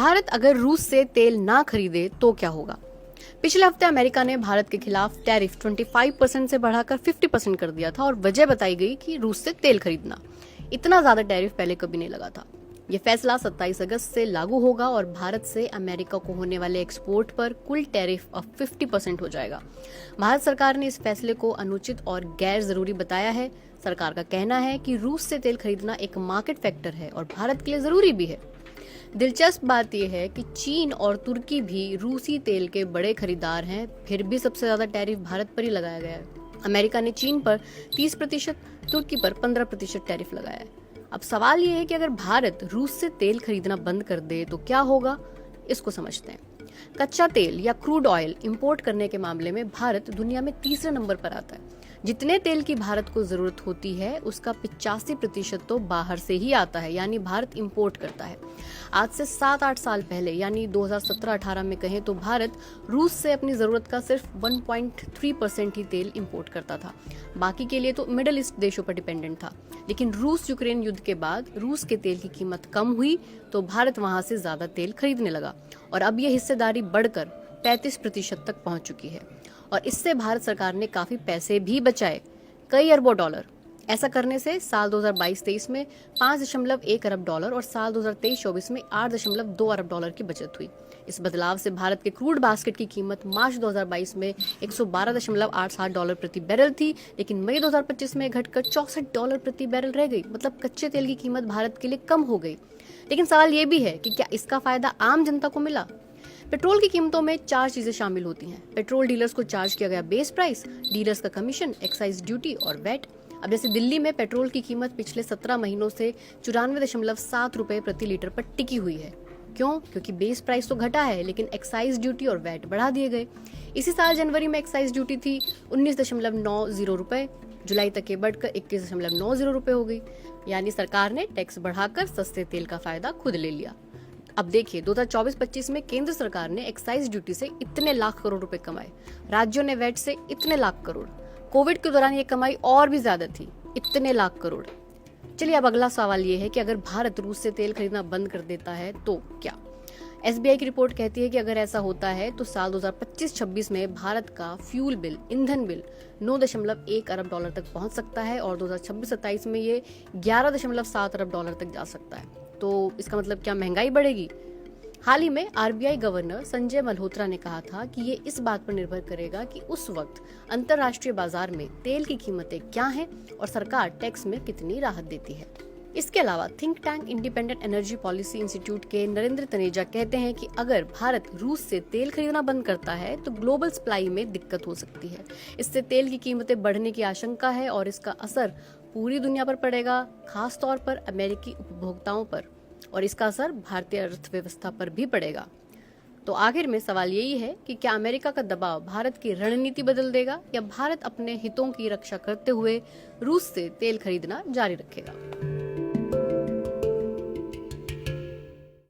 भारत अगर रूस से तेल ना खरीदे तो क्या होगा। पिछले हफ्ते अमेरिका ने भारत के खिलाफ टैरिफ 25% से बढ़ाकर 50% कर दिया था और वजह बताई गई कि रूस से तेल खरीदना। इतना ज्यादा टैरिफ पहले कभी नहीं लगा था। ये फैसला 27 अगस्त से लागू होगा और भारत से अमेरिका को होने वाले एक्सपोर्ट पर कुल टैरिफ अब 50% हो जाएगा। भारत सरकार ने इस फैसले को अनुचित और गैर जरूरी बताया है। सरकार का कहना है कि रूस से तेल खरीदना एक मार्केट फैक्टर है और भारत के लिए जरूरी भी है। दिलचस्प बात यह है कि चीन और तुर्की भी रूसी तेल के बड़े खरीदार हैं, फिर भी सबसे ज्यादा टैरिफ भारत पर ही लगाया गया है। अमेरिका ने चीन पर 30%, तुर्की पर 15% टैरिफ लगाया है। अब सवाल यह है कि अगर भारत रूस से तेल खरीदना बंद कर दे तो क्या होगा, इसको समझते हैं। कच्चा तेल या क्रूड ऑयल इंपोर्ट करने के मामले में भारत दुनिया में तीसरे नंबर पर आता है। जितने तेल की भारत को जरूरत होती है उसका 85% तो बाहर से ही आता है, यानी भारत इंपोर्ट करता है। आज से 7-8 साल पहले यानी 2017-18 में कहें तो भारत रूस से अपनी जरूरत का सिर्फ 1.3% ही तेल इंपोर्ट करता था। बाकी के लिए तो मिडिल ईस्ट देशों पर डिपेंडेंट था। लेकिन रूस यूक्रेन युद्ध के बाद रूस के तेल की कीमत कम हुई तो भारत वहां से ज्यादा तेल खरीदने लगा और अब यह हिस्सेदारी बढ़कर 35% तक पहुंच चुकी है। और इससे भारत सरकार ने काफी पैसे भी बचाए, कई अरबों डॉलर। ऐसा करने से साल 2022-23 में 5.1 अरब डॉलर और साल 2023-24 में 8.2 अरब डॉलर की बचत हुई। इस बदलाव से भारत के क्रूड बास्केट की कीमत मार्च 2022 में 112.87 डॉलर प्रति बैरल थी, लेकिन मई 2025 में घटकर 64 डॉलर प्रति बैरल रह गई। मतलब कच्चे तेल की कीमत भारत के लिए कम हो गई। लेकिन सवाल ये भी है कि क्या इसका फायदा आम जनता को मिला। पेट्रोल की कीमतों में 4 चीजें शामिल होती हैं। पेट्रोल डीलर्स को चार्ज किया गया बेस प्राइस, डीलर्स का कमीशन, एक्साइज ड्यूटी और वैट। अब जैसे दिल्ली में पेट्रोल की कीमत पिछले 17 महीनों से 94.7 रुपए प्रति लीटर पर टिकी हुई है। क्यों? क्योंकि बेस प्राइस तो घटा है लेकिन एक्साइज ड्यूटी और वैट बढ़ा दिए गए। इसी साल जनवरी में एक्साइज ड्यूटी थी 19.90 रुपए, जुलाई तक ये बढ़कर 21.90 रुपए हो गई। यानी सरकार ने टैक्स बढ़ाकर सस्ते तेल का फायदा खुद ले लिया। अब देखिए 2024-25 में केंद्र सरकार ने एक्साइज ड्यूटी से इतने लाख करोड़ रुपए कमाए, राज्यों ने वैट से इतने लाख करोड़। कोविड के दौरान ये कमाई और भी ज्यादा थी, इतने लाख करोड़। चलिए अब अगला सवाल ये है कि अगर भारत रूस से तेल खरीदना बंद कर देता है तो क्या। एसबीआई की रिपोर्ट कहती है कि अगर ऐसा होता है तो साल 2025-26 में भारत का फ्यूल बिल, ईंधन बिल 9.1 अरब डॉलर तक पहुंच सकता है और 2026-27 में ये 11.7 अरब डॉलर तक जा सकता है। तो इसका मतलब क्या महंगाई बढ़ेगी? हाल ही में आरबीआई गवर्नर संजय मल्होत्रा ने कहा था कि ये इस बात पर निर्भर करेगा कि उस वक्त अंतर्राष्ट्रीय बाजार में तेल की कीमतें क्या हैं और सरकार टैक्स में कितनी राहत देती है। इसके अलावा think tank independent energy policy institute के नरेंद्र तनेजा कहते हैं कि अगर भारत रूस से तेल खरीदना बंद करता है तो ग्लोबल सप्लाई में दिक्कत हो सकती है। इससे तेल की कीमतें बढ़ने की आशंका है और इसका असर पूरी दुनिया पर पड़ेगा, खास तौर पर अमेरिकी उपभोक्ताओं पर, और इसका असर भारतीय अर्थव्यवस्था पर भी पड़ेगा। तो आखिर में सवाल यही है कि क्या अमेरिका का दबाव भारत की रणनीति बदल देगा या भारत अपने हितों की रक्षा करते हुए रूस से तेल खरीदना जारी रखेगा।